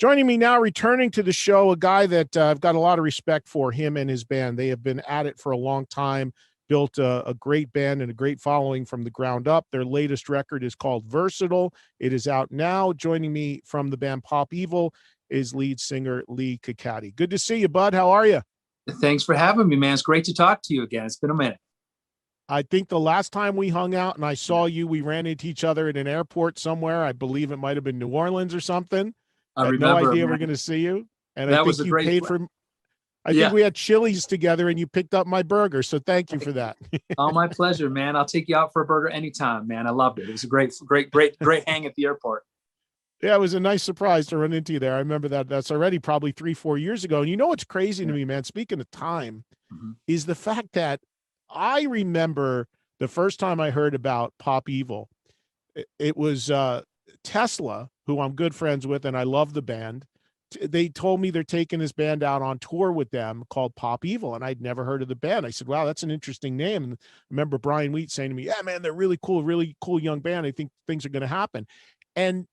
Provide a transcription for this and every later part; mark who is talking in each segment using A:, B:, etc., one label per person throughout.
A: Joining me now, returning to the show, a guy that I've got a lot of respect for, him and his band. They have been at it for a long time, built a great band and a great following from the ground up. Their latest record is called Versatile. It is out now. Joining me from the band Pop Evil is lead singer Leigh Kakaty. Good to see you, bud. How are you?
B: Thanks for having me, man. It's great to talk to you again. It's been a minute.
A: I think the last time we hung out and I saw you, we ran into each other at an airport somewhere. I believe it might have been New Orleans or something.
B: I
A: had
B: remember,
A: no idea
B: man.
A: we're going to see you. And
B: That
A: I
B: was
A: think
B: a
A: you
B: great
A: paid for, I think we had Chili's together and you picked up my burger. So thank you for that.
B: Oh, my pleasure, man. I'll take you out for a burger anytime, man. I loved it. It was a great hang at the airport.
A: Yeah, it was a nice surprise to run into you there. I remember that. That's already probably 3-4 years ago. And you know what's crazy to me, man, speaking of time, is the fact that I remember the first time I heard about Pop Evil, it was Tesla, who I'm good friends with, and I love the band. They told me they're taking this band out on tour with them called Pop Evil, and I'd never heard of the band. I said, wow, that's an interesting name. And I remember Brian Wheat saying to me, yeah, man, they're really cool young band. I think things are going to happen. And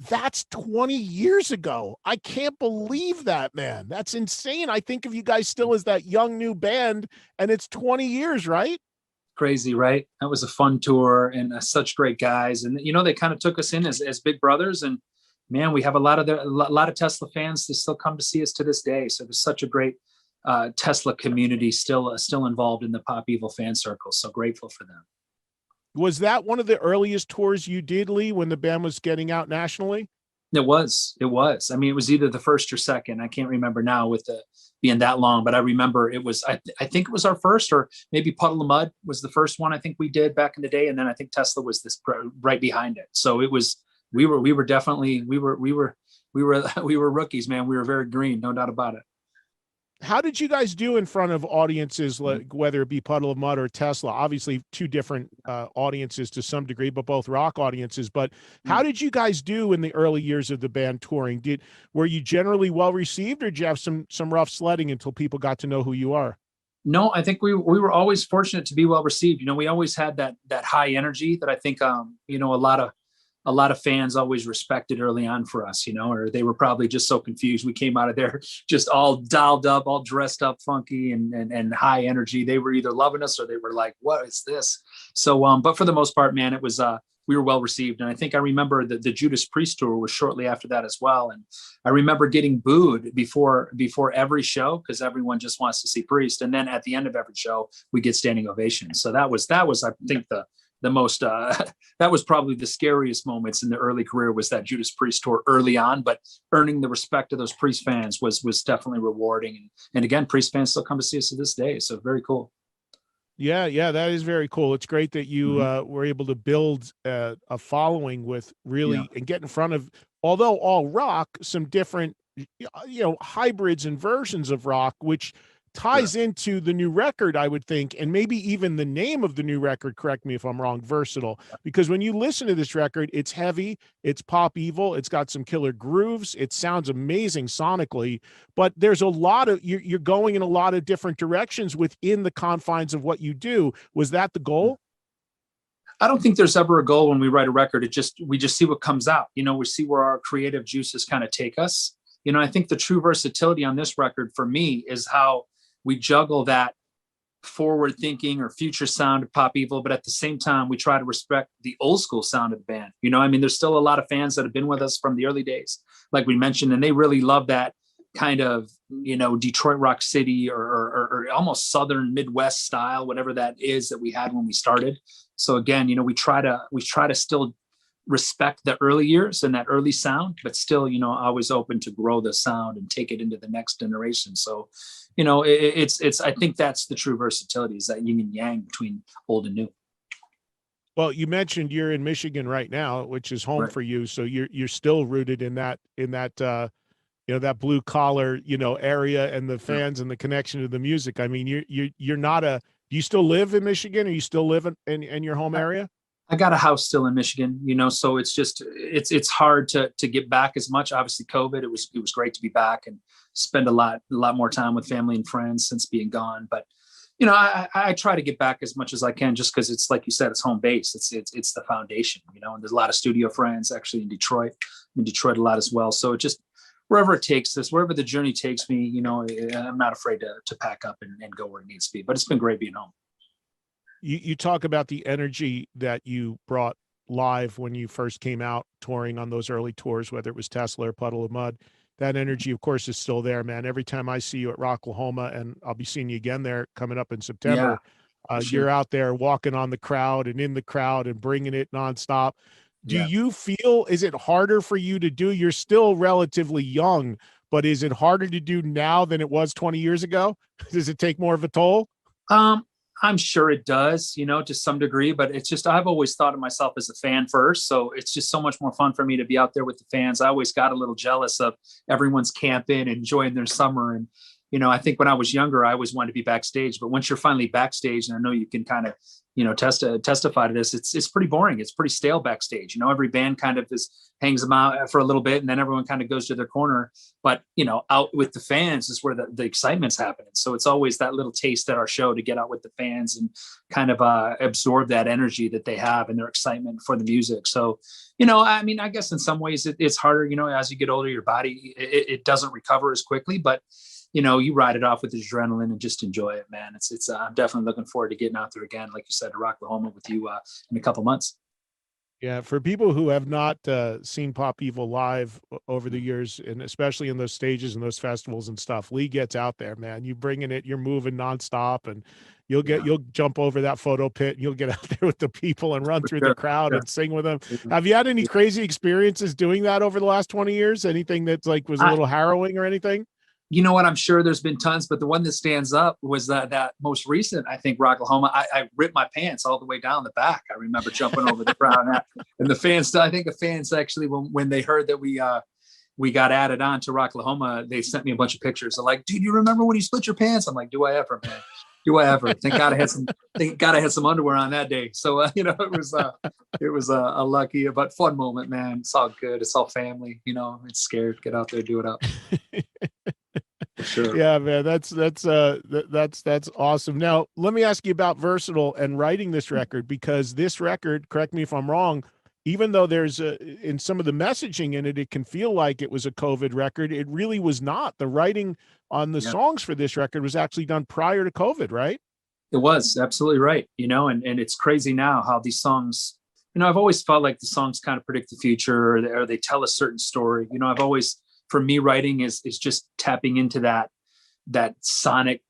A: that's 20 years ago. I can't believe that, man. That's insane. I think of you guys still as that young new band, and it's 20 years, right?
B: Crazy, right? That was a fun tour and such great guys. And, you know, they kind of took us in as big brothers. And, man, we have a lot of Tesla fans that still come to see us to this day. So there's such a great Tesla community still involved in the Pop Evil fan circle. So grateful for them.
A: Was that one of the earliest tours you did, Leigh, when the band was getting out nationally?
B: It was. I mean, it was either the first or second. I can't remember now with the being that long, but I remember it was, I think it was our first, or maybe Puddle of Mud was the first one I think we did back in the day. And then I think Tesla was this right behind it. So it was, we were rookies, man. We were very green, no doubt about it.
A: How did you guys do in front of audiences, like whether it be Puddle of Mud or Tesla? Obviously, two different audiences to some degree, but both rock audiences. But how did you guys do in the early years of the band touring? Were you generally well received, or did you have some rough sledding until people got to know who you are?
B: No, I think we were always fortunate to be well received. You know, we always had that high energy that I think you know, a lot of fans always respected early on for us, you know, or they were probably just so confused. We came out of there just all dialed up, all dressed up, funky and high energy. They were either loving us or they were like, what is this? So, but for the most part, man, it was, we were well received. And I think I remember the Judas Priest tour was shortly after that as well. And I remember getting booed before every show, because everyone just wants to see Priest. And then at the end of every show, we get standing ovations. So that was, I think the most that was probably the scariest moments in the early career, was that Judas Priest tour early on, but earning the respect of those Priest fans was definitely rewarding. And again, Priest fans still come to see us to this day. So very cool.
A: Yeah, that is very cool. It's great that you were able to build a following with really and get in front of, although all rock, some different, you know, hybrids and versions of rock, which ties into the new record, I would think, and maybe even the name of the new record, correct me if I'm wrong, Versatile, because when you listen to this record, it's heavy, it's Pop Evil, it's got some killer grooves, it sounds amazing sonically, but there's a lot of, you're going in a lot of different directions within the confines of what you do. Was that the goal?
B: I don't think there's ever a goal when we write a record. We just see what comes out. You know, we see where our creative juices kind of take us. You know, I think the true versatility on this record for me is how we juggle that forward thinking or future sound of Pop Evil, but at the same time, we try to respect the old school sound of the band. You know, I mean, there's still a lot of fans that have been with us from the early days, like we mentioned, and they really love that kind of, you know, Detroit Rock City or almost Southern Midwest style, whatever that is that we had when we started. So again, you know, we try to still respect the early years and that early sound, but still, you know, always open to grow the sound and take it into the next generation. So, you know, it's I think that's the true versatility, is that yin and yang between old and new.
A: Well, you mentioned you're in Michigan right now, which is home for you. So you're still rooted in that you know, that blue collar, you know, area, and the fans and the connection to the music. I mean, you're not do you still live in Michigan? Or you still live in your home area?
B: I got a house still in Michigan, you know, so it's just, it's hard to get back as much. Obviously COVID, it was great to be back and spend a lot more time with family and friends since being gone. But, you know, I try to get back as much as I can, just because it's, like you said, it's home base. It's the foundation, you know, and there's a lot of studio friends actually in Detroit a lot as well. So it just, wherever it takes us, wherever the journey takes me, you know, I'm not afraid to pack up and go where it needs to be. But it's been great being home.
A: You talk about the energy that you brought live when you first came out touring on those early tours, whether it was Tesla or Puddle of Mud. That energy, of course, is still there, man. Every time I see you at Rocklahoma, and I'll be seeing you again there coming up in September,
B: Sure.
A: you're out there walking on the crowd and in the crowd and bringing it nonstop. Do
B: Yeah.
A: you feel, is it harder for you to do? You're still relatively young, but is it harder to do now than it was 20 years ago? Does it take more of a toll?
B: I'm sure it does, you know, to some degree, but it's just, I've always thought of myself as a fan first. So it's just so much more fun for me to be out there with the fans. I always got a little jealous of everyone's camping, enjoying their summer. And, you know, I think when I was younger, I always wanted to be backstage, but once you're finally backstage, and I know you can kind of, you know, testify to this, it's pretty boring. It's pretty stale backstage. You know, every band kind of hangs them out for a little bit and then everyone kind of goes to their corner. But, you know, out with the fans is where the excitement's happening. So it's always that little taste at our show to get out with the fans and kind of absorb that energy that they have and their excitement for the music. So, you know, I mean, I guess in some ways it's harder, you know, as you get older, your body, it doesn't recover as quickly, but you know, you ride it off with adrenaline and just enjoy it, man. It's I'm definitely looking forward to getting out there again, like you said, to Rocklahoma with you in a couple months.
A: Yeah, for people who have not seen Pop Evil live over the years, and especially in those stages and those festivals and stuff, Leigh gets out there, man. You bringing it, you're moving nonstop, and you'll jump over that photo pit, and you'll get out there with the people and run through the crowd and sing with them. Have you had any crazy experiences doing that over the last 20 years? Anything that's like was a little harrowing or anything?
B: You know what? I'm sure there's been tons, but the one that stands up was that most recent, I think, Rocklahoma. I ripped my pants all the way down the back. I remember jumping over the crowd, and the fans. I think the fans actually, when they heard that we got added on to Rocklahoma, they sent me a bunch of pictures. They're like, "Dude, you remember when you split your pants?" I'm like, "Do I ever, man? Do I ever?" Thank God I had some underwear on that day. So you know, it was a lucky but fun moment, man. It's all good. It's all family. You know, it's scared. Get out there, do it up. Sure.
A: Yeah, man, that's awesome. Now, let me ask you about Versatile and writing this record, because this record, correct me if I'm wrong, even though there's in some of the messaging in it, it can feel like it was a COVID record. It really was not. The writing on the songs for this record was actually done prior to COVID, right?
B: It was absolutely right. You know, and it's crazy now how these songs, you know, I've always felt like the songs kind of predict the future, or they tell a certain story. You know, I've always, for me, writing is just tapping into that sonic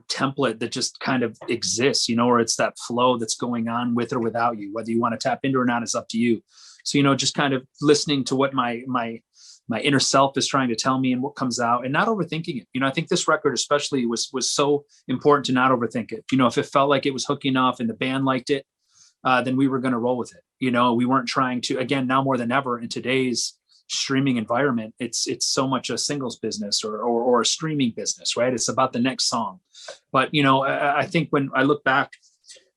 B: template that just kind of exists, you know, or it's that flow that's going on with or without you. Whether you want to tap into or not is up to you. So, you know, just kind of listening to what my inner self is trying to tell me and what comes out, and not overthinking it. You know, I think this record especially was so important to not overthink it. You know, if it felt like it was hooking off and the band liked it, then we were going to roll with it. You know, we weren't trying to, again, now more than ever in today's streaming environment, it's so much a singles business or a streaming business, right? It's about the next song. But, you know, I think when I look back,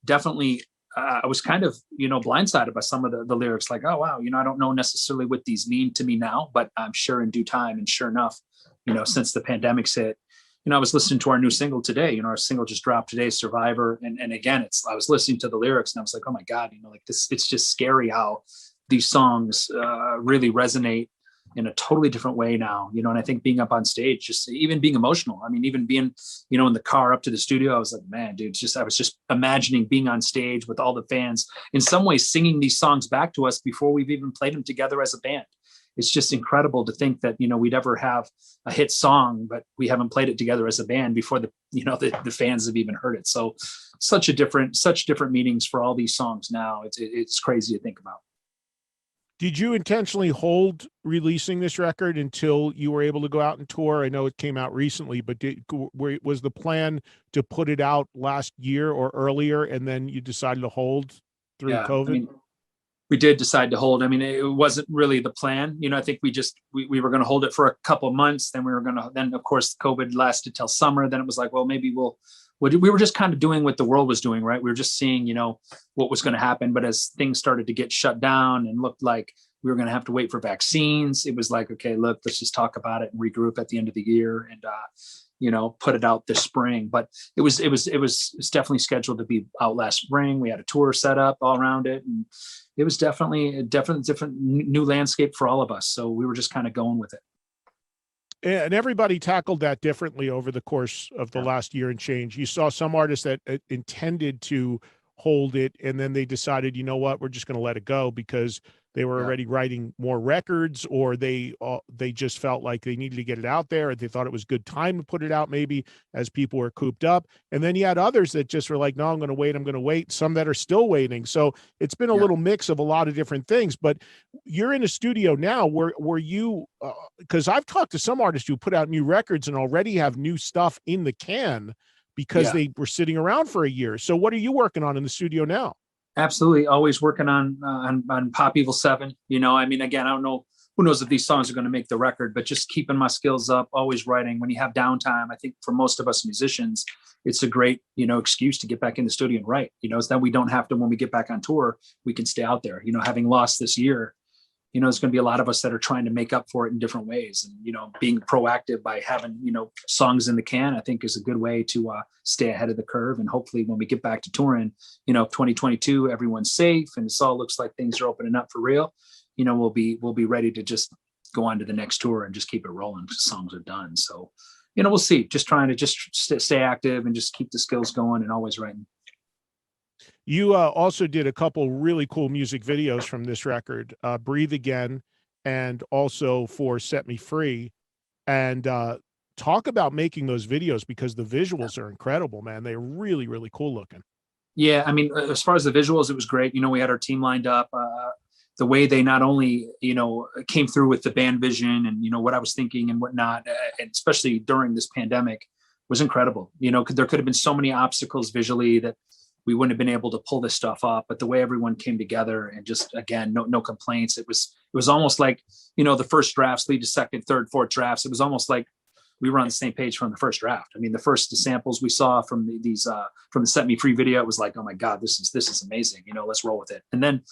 B: definitely I was kind of, you know, blindsided by some of the lyrics, like, oh, wow, you know, I don't know necessarily what these mean to me now, but I'm sure in due time. And sure enough, you know, since the pandemic's hit, you know, I was listening to our new single today. You know, our single just dropped today, Survivor. And again, I was listening to the lyrics and I was like, oh my God, you know, like this, it's just scary how these songs really resonate in a totally different way now, you know. And I think being up on stage, just even being emotional. I mean, even being, you know, in the car up to the studio, I was like, man, dude, I was just imagining being on stage with all the fans, in some ways singing these songs back to us before we've even played them together as a band. It's just incredible to think that, you know, we'd ever have a hit song, but we haven't played it together as a band before the fans have even heard it. So such different meanings for all these songs now. It's crazy to think about.
A: Did you intentionally hold releasing this record until you were able to go out and tour? I know it came out recently, but was the plan to put it out last year or earlier, and then you decided to hold through COVID?
B: I mean, we did decide to hold. I mean, it wasn't really the plan. You know, I think we were going to hold it for a couple of months. Then of course, COVID lasted till summer. Then it was like, well, maybe we were just kind of doing what the world was doing, right? We were just seeing, you know, what was going to happen. But as things started to get shut down and looked like we were going to have to wait for vaccines, it was like, okay, look, let's just talk about it and regroup at the end of the year and, you know, put it out this spring. But it was definitely scheduled to be out last spring. We had a tour set up all around it, and it was definitely a different new landscape for all of us. So we were just kind of going with it.
A: And everybody tackled that differently over the course of the last year and change. You saw some artists that intended to hold it, and then they decided, you know what, we're just going to let it go because they were already writing more records, or they just felt like they needed to get it out there, or they thought it was good time to put it out, maybe as people were cooped up. And then you had others that just were like, no, I'm going to wait. Some that are still waiting. So it's been a little mix of a lot of different things. But you're in a studio now. Were you? Because I've talked to some artists who put out new records and already have new stuff in the can because they were sitting around for a year. So what are you working on in the studio now?
B: Absolutely. Always working on Pop Evil 7. You know, I mean, again, I don't know, who knows if these songs are going to make the record, but just keeping my skills up, always writing. When you have downtime, I think for most of us musicians, it's a great, you know, excuse to get back in the studio and write. You know, it's that we don't have to, when we get back on tour, we can stay out there. You know, having lost this year, you know, there's going to be a lot of us that are trying to make up for it in different ways. And, you know, being proactive by having, you know, songs in the can, I think is a good way to stay ahead of the curve. And hopefully when we get back to touring, you know, 2022, everyone's safe and it all looks like things are opening up for real. You know, we'll be ready to just go on to the next tour and just keep it rolling because songs are done. So, you know, we'll see. Just trying to just stay active and just keep the skills going and always writing.
A: You also did a couple really cool music videos from this record, Breathe Again, and also for Set Me Free. And talk about making those videos, because the visuals are incredible, man. They're really, really cool looking.
B: Yeah, I mean, as far as the visuals, it was great. You know, we had our team lined up. The way they not only, you know, came through with the band vision and, you know, what I was thinking and whatnot, and especially during this pandemic, was incredible. You know, there could have been so many obstacles visually that we wouldn't have been able to pull this stuff off. But the way everyone came together and just, again, no complaints. It was almost like, you know, the first drafts lead to second, third, fourth drafts. It was almost like we were on the same page from the first draft. I mean, the first samples we saw from from the Set Me Free video, it was like, oh my God, this is amazing. You know, let's roll with it. And then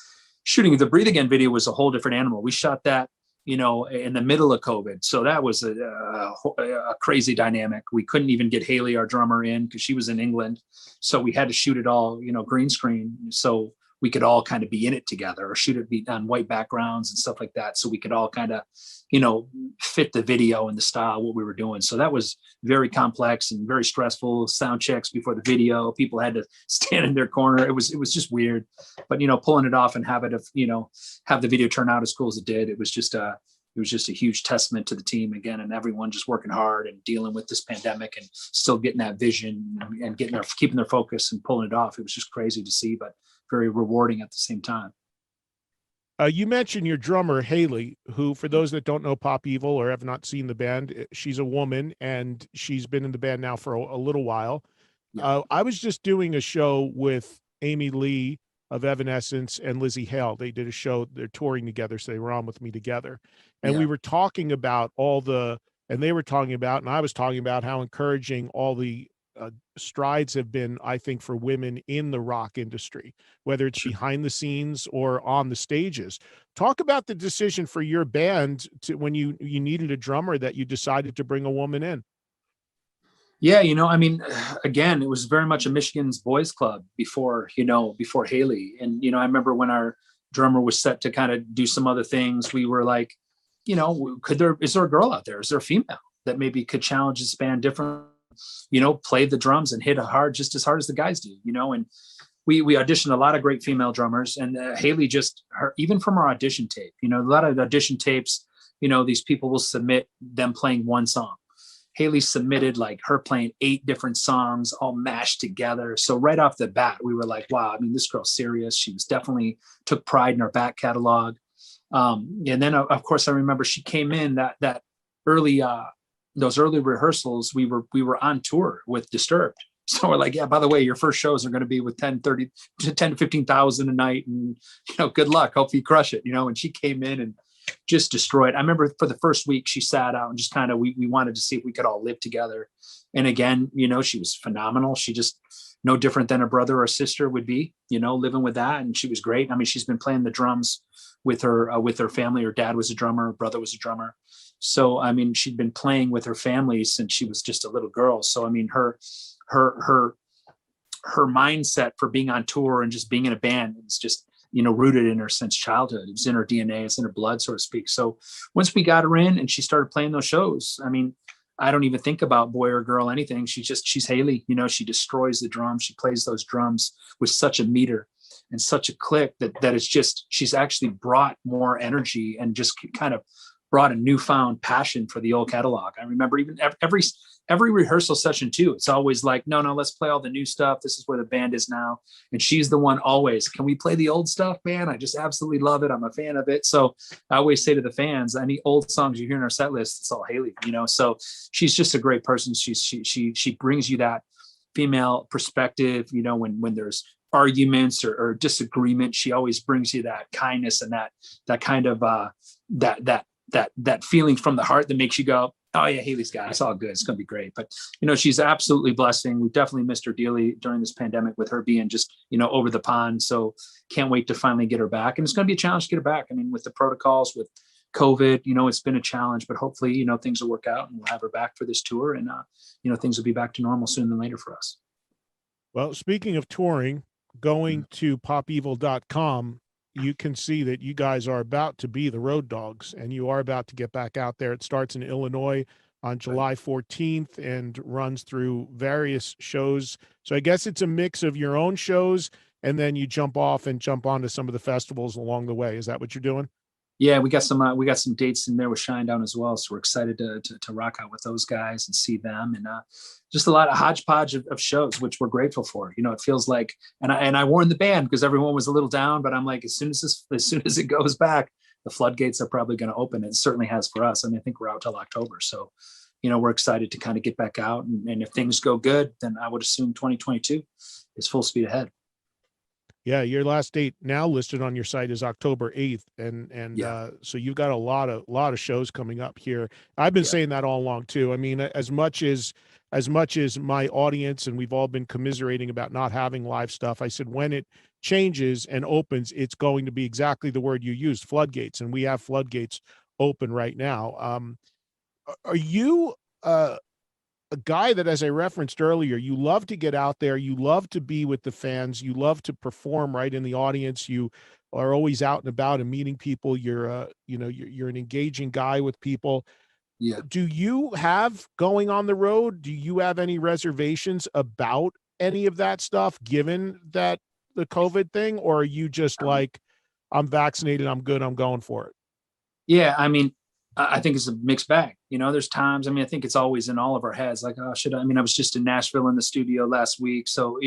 B: shooting the Breathe Again video was a whole different animal. We shot that, you know, in the middle of COVID. So that was a crazy dynamic. We couldn't even get Haley, our drummer, in because she was in England. So we had to shoot it all, you know, green screen. So we could all kind of be in it together, or shoot it on white backgrounds and stuff like that. So we could all kind of, you know, fit the video and the style, what we were doing. So that was very complex and very stressful. Sound checks before the video, people had to stand in their corner. It was just weird, but, you know, pulling it off and have the video turn out as cool as it did. It was just a huge testament to the team again, and everyone just working hard and dealing with this pandemic and still getting that vision and keeping their focus and pulling it off. It was just crazy to see, but very rewarding at the same time.
A: You mentioned your drummer, Haley, who, for those that don't know Pop Evil or have not seen the band, she's a woman and she's been in the band now for a little while. Yeah. I was just doing a show with Amy Leigh of Evanescence and Lizzie Hale. They did a show, they're touring together, so they were on with me together. And we were talking about and they were talking about, and I was talking about how encouraging all the strides have been, I think, for women in the rock industry, whether it's behind the scenes or on the stages. Talk about the decision for your band when you needed a drummer, that you decided to bring a woman in.
B: Yeah, you know, I mean, again, it was very much a Michigan's boys club before Haley. And, you know, I remember when our drummer was set to kind of do some other things, we were like, you know, is there a girl out there? Is there a female that maybe could challenge this band different? You know, play the drums and hit just as hard as the guys do, you know. And we auditioned a lot of great female drummers, and Haley even from our audition tape, you know, a lot of audition tapes, you know, these people will submit them playing one song. Haley submitted like her playing 8 different songs all mashed together. So right off the bat, we were like, wow, I mean, this girl's serious. She was definitely took pride in our back catalog. And then of course I remember she came in that early, those early rehearsals, we were on tour with Disturbed. So we're like, yeah, by the way, your first shows are going to be with 10 to 15,000 a night. And, you know, good luck. Hope you crush it, you know. And she came in and just destroyed. I remember for the first week she sat out and just kind of, we wanted to see if we could all live together. And again, you know, she was phenomenal. She just no different than a brother or sister would be, you know, living with that. And she was great. I mean, she's been playing the drums with her family. Her dad was a drummer, her brother was a drummer. So, I mean, she'd been playing with her family since she was just a little girl. So, I mean, her mindset for being on tour and just being in a band is just rooted in her since childhood. It was in her DNA, it's in her blood, so to speak. So once we got her in and she started playing those shows, I mean, I don't even think about boy or girl, anything. She's Haley, she destroys the drums. She plays those drums with such a meter and such a click that it's just, she's actually brought more energy and just kind of brought a newfound passion for the old catalog. I remember even every rehearsal session too. It's always like, no, let's play all the new stuff. This is where the band is now. And she's the one always, can we play the old stuff, man? I just absolutely love it. I'm a fan of it. So I always say to the fans, any old songs you hear in our set list, it's all Haley, so she's just a great person. She brings you that female perspective, when there's arguments or disagreement, she always brings you that kindness and that kind of that feeling from the heart that makes you go, oh yeah, Haley's got it. It's all good. It's going to be great. But, she's absolutely blessing. We've definitely missed her dearly during this pandemic with her being just, over the pond. So can't wait to finally get her back. And it's going to be a challenge to get her back. I mean, with the protocols, with COVID, it's been a challenge, but hopefully, things will work out and we'll have her back for this tour and, things will be back to normal sooner than later for us.
A: Well, speaking of touring, going to popevil.com, you can see that you guys are about to be the road dogs and you are about to get back out there. It starts in Illinois on July 14th and runs through various shows. So I guess it's a mix of your own shows and then you jump off and jump onto some of the festivals along the way. Is that what you're doing?
B: Yeah, we got some dates in there with Shinedown as well. So we're excited to rock out with those guys and see them, and just a lot of hodgepodge of shows, which we're grateful for. It feels like, and I warned the band because everyone was a little down, but I'm like, as soon as it goes back, the floodgates are probably going to open. It certainly has for us. I mean, I think we're out till October, so we're excited to kind of get back out, and if things go good, then I would assume 2022 is full speed ahead.
A: Yeah, your last date now listed on your site is October 8th, and so you've got a lot of shows coming up here. I've been saying that all along too. I mean, as much as my audience and we've all been commiserating about not having live stuff, I said when it changes and opens, it's going to be exactly the word you used, floodgates, and we have floodgates open right now. Are you a guy that, as I referenced earlier, you love to get out there, you love to be with the fans, you love to perform right in the audience, you are always out and about and meeting people, you're you're an engaging guy with people.
B: Yeah.
A: Do you have going on the road, do you have any reservations about any of that stuff, given that the COVID thing, or are you just like, I'm vaccinated, I'm good, I'm going for it?
B: Yeah, I mean, I think it's a mixed bag. There's times, I think it's always in all of our heads, like, oh, I was just in Nashville in the studio last week. So,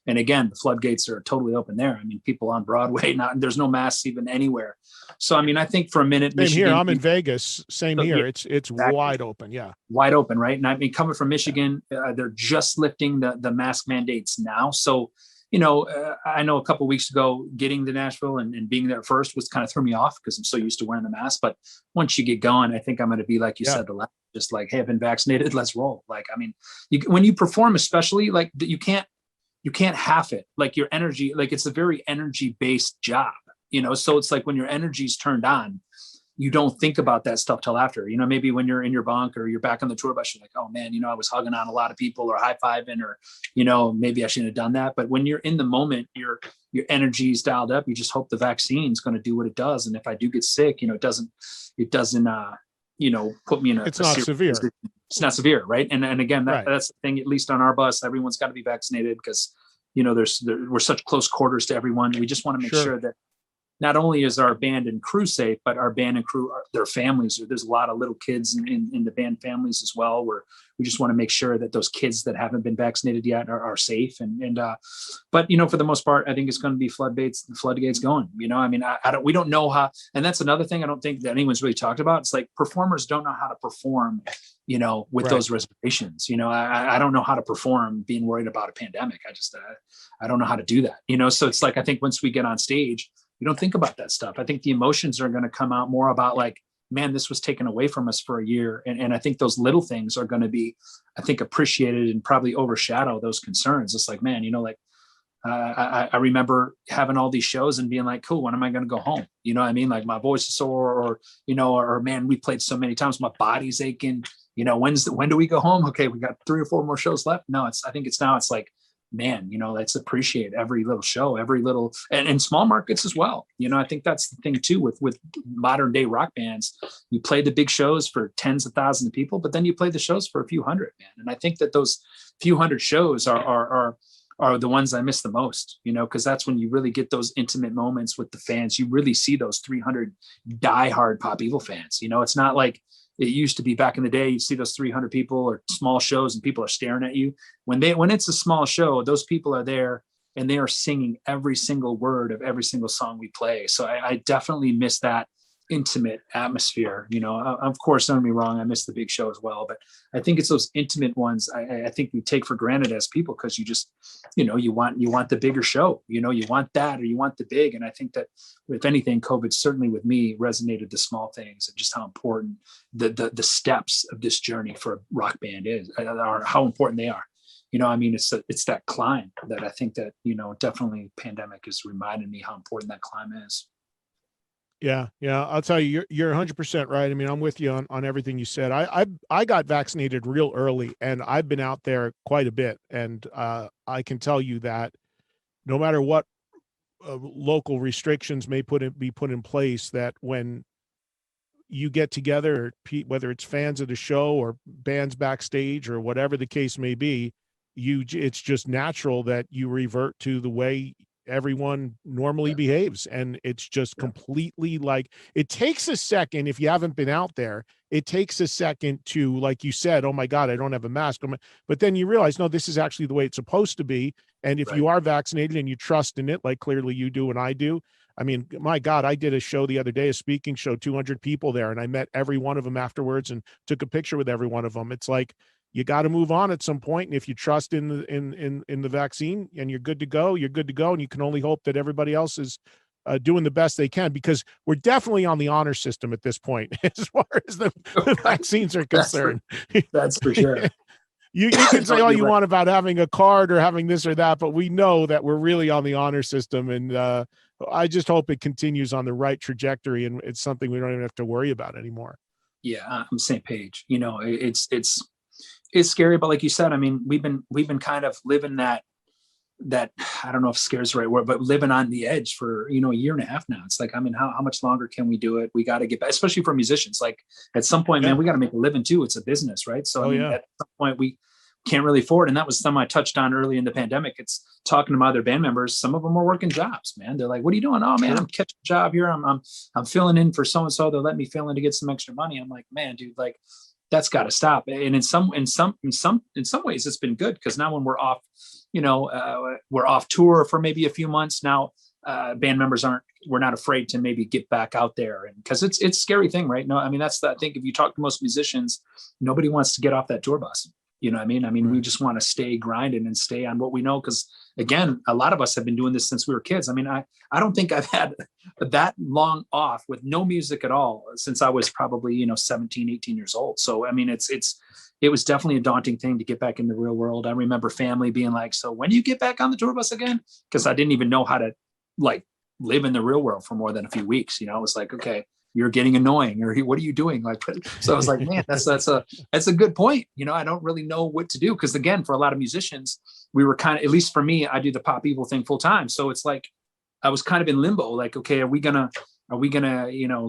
B: and again, the floodgates are totally open there. I mean, people on Broadway, there's no masks even anywhere. So, I think for a minute,
A: same
B: Michigan,
A: here, I'm in Vegas, same here.
B: Yeah,
A: it's
B: exactly.
A: wide open. Yeah.
B: Wide open. Right. And coming from Michigan, they're just lifting the mask mandates now. So, I know a couple of weeks ago, getting to Nashville and being there first was kind of threw me off because I'm so used to wearing the mask. But once you get going, I think I'm going to be like you said, just like, hey, I've been vaccinated, let's roll. Like, when you perform, especially like you can't half it. Like your energy, like it's a very energy based job. So it's like when your energy's turned on, you don't think about that stuff till after, maybe when you're in your bunk or you're back on the tour bus, you're like, oh man, I was hugging on a lot of people or high-fiving or, maybe I shouldn't have done that. But when you're in the moment, your energy is dialed up. You just hope the vaccine is going to do what it does. And if I do get sick, it doesn't put me in
A: it's not severe.
B: It's not severe. Right. And again, that's the thing, at least on our bus, everyone's got to be vaccinated because, we're such close quarters to everyone. We just want to make sure that not only is our band and crew safe, but our band and crew, their families, there's a lot of little kids in the band families as well, where we just want to make sure that those kids that haven't been vaccinated yet are safe. But, for the most part, I think it's going to be floodgates going, we don't know how, and that's another thing I don't think that anyone's really talked about. It's like performers don't know how to perform, with those reservations. I don't know how to perform being worried about a pandemic. I don't know how to do that, so it's like, I think once we get on stage, you don't think about that stuff. I think the emotions are going to come out more about like, man, this was taken away from us for a year. And I think those little things are going to be, I think, appreciated and probably overshadow those concerns. It's like, man, I remember having all these shows and being like, cool, when am I going to go home? Like my voice is sore or man, we played so many times, my body's aching, when do we go home? Okay, we got 3 or 4 more shows left. No, I think it's like, man, let's appreciate every little show, every little, and small markets as well. I think that's the thing too with modern day rock bands. You play the big shows for tens of thousands of people, but then you play the shows for a few hundred, man. And I think that those few hundred shows are the ones I miss the most, because that's when you really get those intimate moments with the fans. You really see those 300 diehard Pop Evil fans. It's not like it used to be back in the day. You see those 300 people or small shows and people are staring at you. When it's a small show, those people are there and they are singing every single word of every single song we play. So I definitely miss that intimate atmosphere. Of course, don't get me wrong, I miss the big show as well, but I think it's those intimate ones I think we take for granted as people, because you just, you want the bigger show, you want that, or you want the big. And I think that if anything, COVID certainly with me resonated the small things and just how important the steps of this journey for a rock band are how important they are. It's that climb that I think that, definitely pandemic has reminded me how important that climb is.
A: Yeah. I'll tell you, you're 100% right. I mean, I'm with you on everything you said. I got vaccinated real early, and I've been out there quite a bit. And I can tell you that no matter what local restrictions may be put in place, that when you get together, whether it's fans of the show or bands backstage or whatever the case may be, it's just natural that you revert to the way everyone normally behaves. And it's just completely like, it takes a second. If you haven't been out there, it takes a second to, like you said, oh my God, I don't have a mask. But then you realize, no, this is actually the way it's supposed to be. And if you are vaccinated and you trust in it, like clearly you do and I do, I mean, my God, I did a show the other day, a speaking show, 200 people there, and I met every one of them afterwards and took a picture with every one of them. It's like, you got to move on at some point. And if you trust in the vaccine and you're good to go, you're good to go. And you can only hope that everybody else is doing the best they can, because we're definitely on the honor system at this point, as far as the vaccines are concerned.
B: That's for sure.
A: You can say all you want about having a card or having this or that, but we know that we're really on the honor system. And I just hope it continues on the right trajectory, and it's something we don't even have to worry about anymore.
B: Yeah, I'm the same page. It's scary, but like you said, I mean, we've been kind of living that I don't know if scare is the right word, but living on the edge for, a year and a half now. It's like, I mean, how much longer can we do it? We got to get back, especially for musicians. Like at some point, man, we got to make a living too. It's a business, right? So at some point we can't really afford. And that was something I touched on early in the pandemic. It's talking to my other band members. Some of them are working jobs, man. They're like, what are you doing? Oh man, I'm catching a job here. I'm filling in for so-and-so. They'll let me fill in to get some extra money. I'm like, man, dude, like, that's got to stop. And in some ways it's been good, because now when we're off, we're off tour for maybe a few months now, band members we're not afraid to maybe get back out there. And because it's a scary thing, right? No, I mean, that's I think if you talk to most musicians, nobody wants to get off that tour bus. You know what I mean? I mean, we just want to stay grinding and stay on what we know. Because again, a lot of us have been doing this since we were kids. I mean, I don't think I've had that long off with no music at all since I was probably, 17, 18 years old. So, I mean, it was definitely a daunting thing to get back in the real world. I remember family being like, so when do you get back on the tour bus again? Because I didn't even know how to like live in the real world for more than a few weeks. It was like, okay, you're getting annoying, or what are you doing? Like, so I was like, man, that's a good point. I don't really know what to do. Cause again, for a lot of musicians, we were kind of, at least for me, I do the Pop Evil thing full time. So it's like, I was kind of in limbo, like, okay, are we gonna,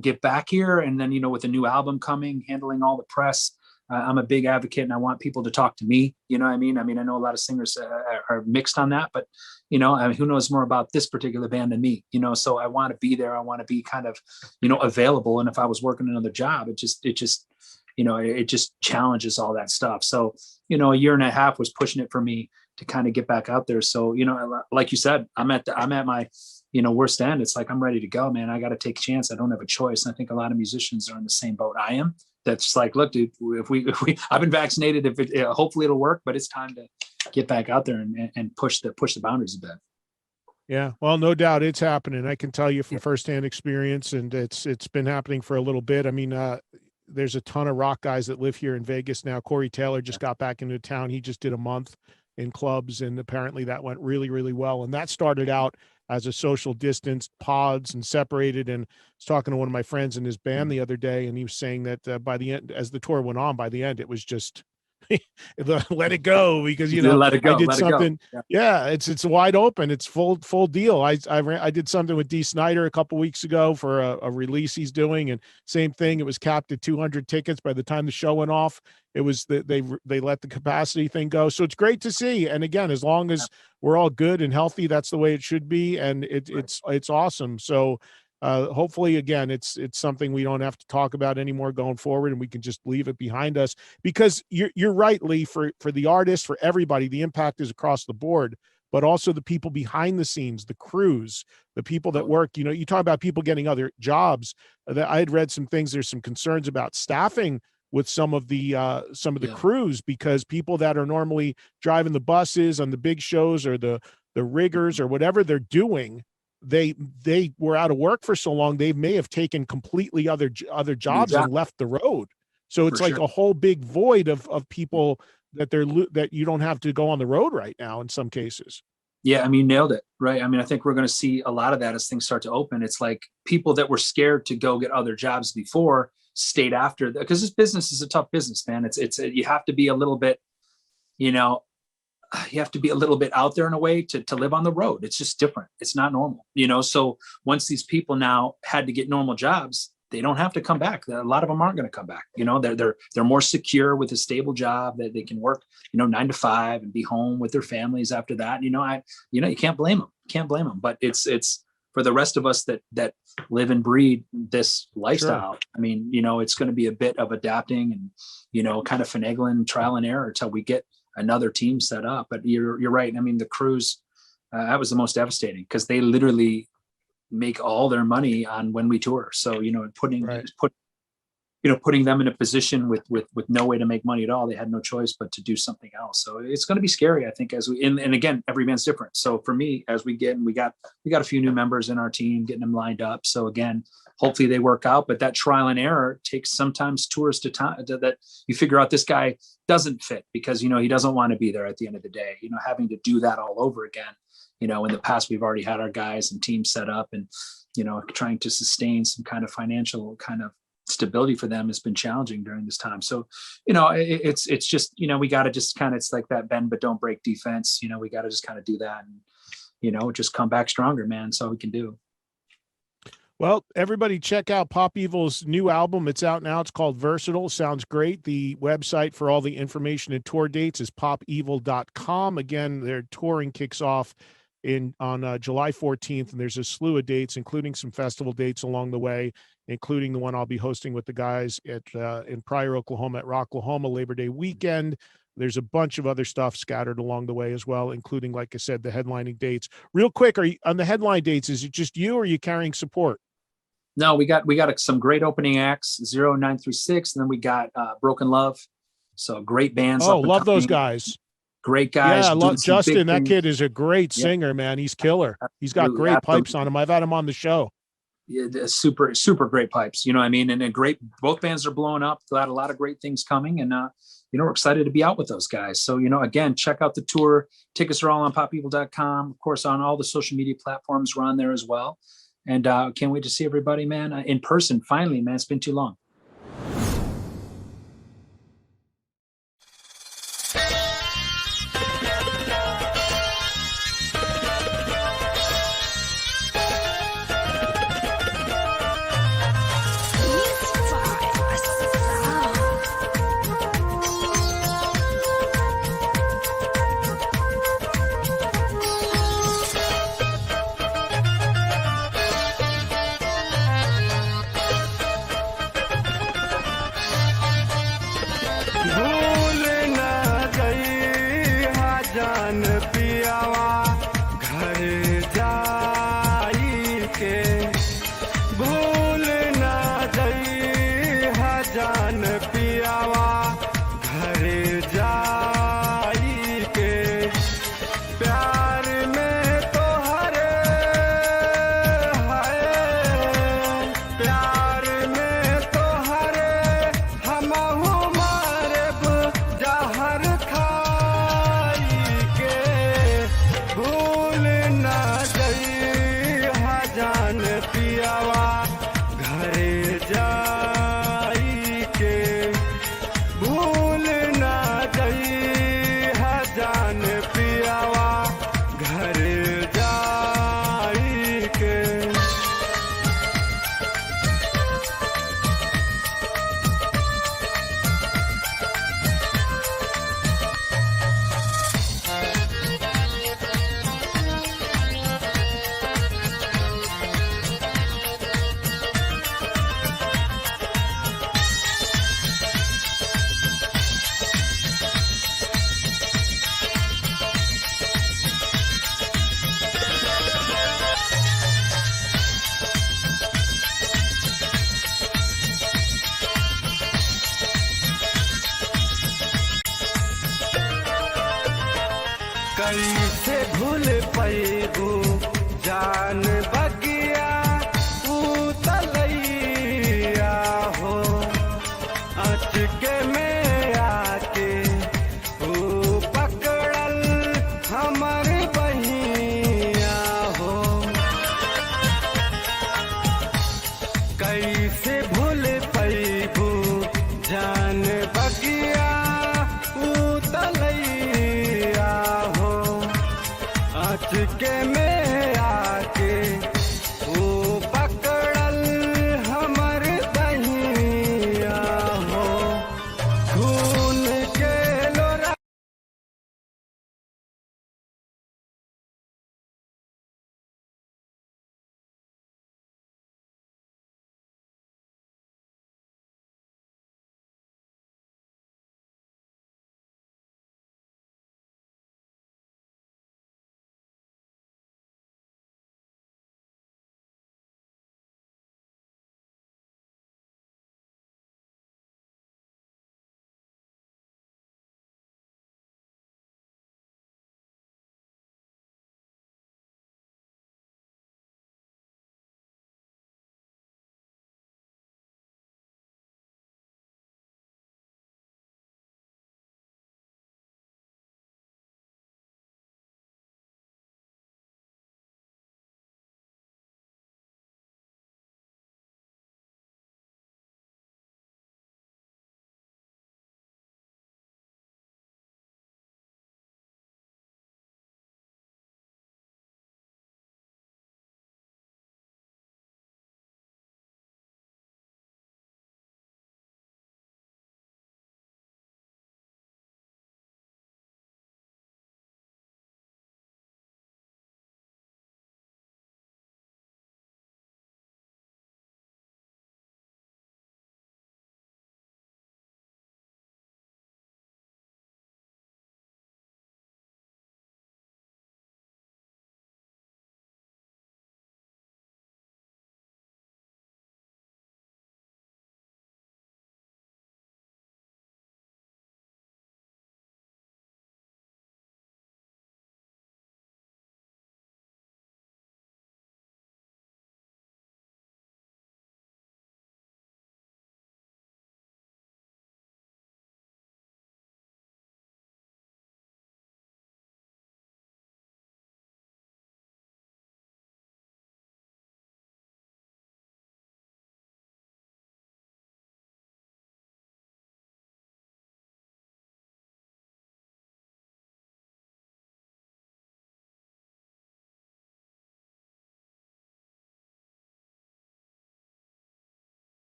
B: get back here? And then, with a new album coming, handling all the press, I'm a big advocate and I want people to talk to me. You know what I mean? I mean, I know a lot of singers are mixed on that, but I mean, who knows more about this particular band than me, so I want to be there. I want to be kind of, available. And if I was working another job, it just challenges all that stuff. So, a year and a half was pushing it for me to kind of get back out there. So, like you said, I'm at my, worst end. It's like, I'm ready to go, man. I got to take a chance. I don't have a choice. And I think a lot of musicians are in the same boat I am. That's like, look, dude, if we I've been vaccinated, hopefully it'll work, but it's time to get back out there and push the boundaries a bit.
A: Yeah, well, no doubt it's happening. I can tell you from firsthand experience, and it's been happening for a little bit. I mean, there's a ton of rock guys that live here in Vegas now. Corey Taylor just got back into town. He just did a month in clubs, and apparently that went really, really well. And that started out as a social distance, pods and separated. And I was talking to one of my friends in his band the other day, and he was saying that by the end, as the tour went on, by the end, it was just let it go, because
B: let it go.
A: I did
B: Let
A: something.
B: It go.
A: Yeah, it's wide open. It's full deal. I did something with D. Snyder a couple weeks ago for a release he's doing, and same thing. It was capped at 200 tickets. By the time the show went off, it was they let the capacity thing go. So it's great to see. And again, as long as we're all good and healthy, that's the way it should be, and it's awesome. So hopefully, again, it's something we don't have to talk about anymore going forward, and we can just leave it behind us, because you're right, Leigh, for the artists, for everybody, the impact is across the board, but also the people behind the scenes, the crews, the people that work. You talk about people getting other jobs. That I had read some things. There's some concerns about staffing with some of the crews, because people that are normally driving the buses on the big shows, or the riggers, or whatever they're doing, they were out of work for so long, they may have taken completely other jobs and left the road. So it's like a whole big void of people that you don't have to go on the road right now in some cases.
B: Yeah, I mean, nailed it, right? I mean, I think we're going to see a lot of that as things start to open. It's like people that were scared to go get other jobs before stayed after, because this business is a tough business, man. It's you have to be a little bit, you have to be a little bit out there in a way to live on the road. It's just different. It's not normal, So once these people now had to get normal jobs, they don't have to come back. A lot of them aren't going to come back. They're more secure with a stable job that they can work, 9 to 5 and be home with their families after that. You can't blame them. Can't blame them. But it's for the rest of us that live and breathe this lifestyle. Sure. I mean, it's going to be a bit of adapting and, kind of finagling, trial and error until we get another team set up. But you're right. I mean, the crews, that was the most devastating, because they literally make all their money on when we tour. So, putting them in a position with no way to make money at all, they had no choice but to do something else. So it's going to be scary, I think, and again, every band's different. So for me, as we got a few new members in our team, getting them lined up. So again, hopefully they work out, but that trial and error takes sometimes tours to time that you figure out this guy doesn't fit, because, he doesn't want to be there at the end of the day, having to do that all over again. In the past, we've already had our guys and teams set up, and, trying to sustain some kind of financial kind of stability for them has been challenging during this time. So, it's just, we got to just kind of, it's like that bend but don't break defense. We got to just kind of do that and, just come back stronger, man. That's all we can do.
A: Well, everybody check out Pop Evil's new album. It's out now. It's called Versatile. Sounds great. The website for all the information and tour dates is popevil.com. Again, their touring kicks off on July 14th, and there's a slew of dates, including some festival dates along the way, including the one I'll be hosting with the guys in Pryor, Oklahoma at Rocklahoma Labor Day weekend. There's a bunch of other stuff scattered along the way as well, including, like I said, the headlining dates. Real quick, are you on the headline dates? Is it just you, or are you carrying support?
B: No, we got some great opening acts, 0936, and then we got Broken Love. So great bands.
A: Oh, love those guys.
B: Great guys.
A: Yeah, I love Justin. That kid is a great singer, man. He's killer. He's got great pipes on him. I've had him on the show.
B: Yeah, super, super great pipes. You know what I mean? And great, both bands are blowing up. Got a lot of great things coming. And, we're excited to be out with those guys. So, again, check out the tour. Tickets are all on popevil.com. Of course, on all the social media platforms, we're on there as well. And can't wait to see everybody, man, in person. Finally, man, it's been too long.
C: कैसे भूल पैबू जान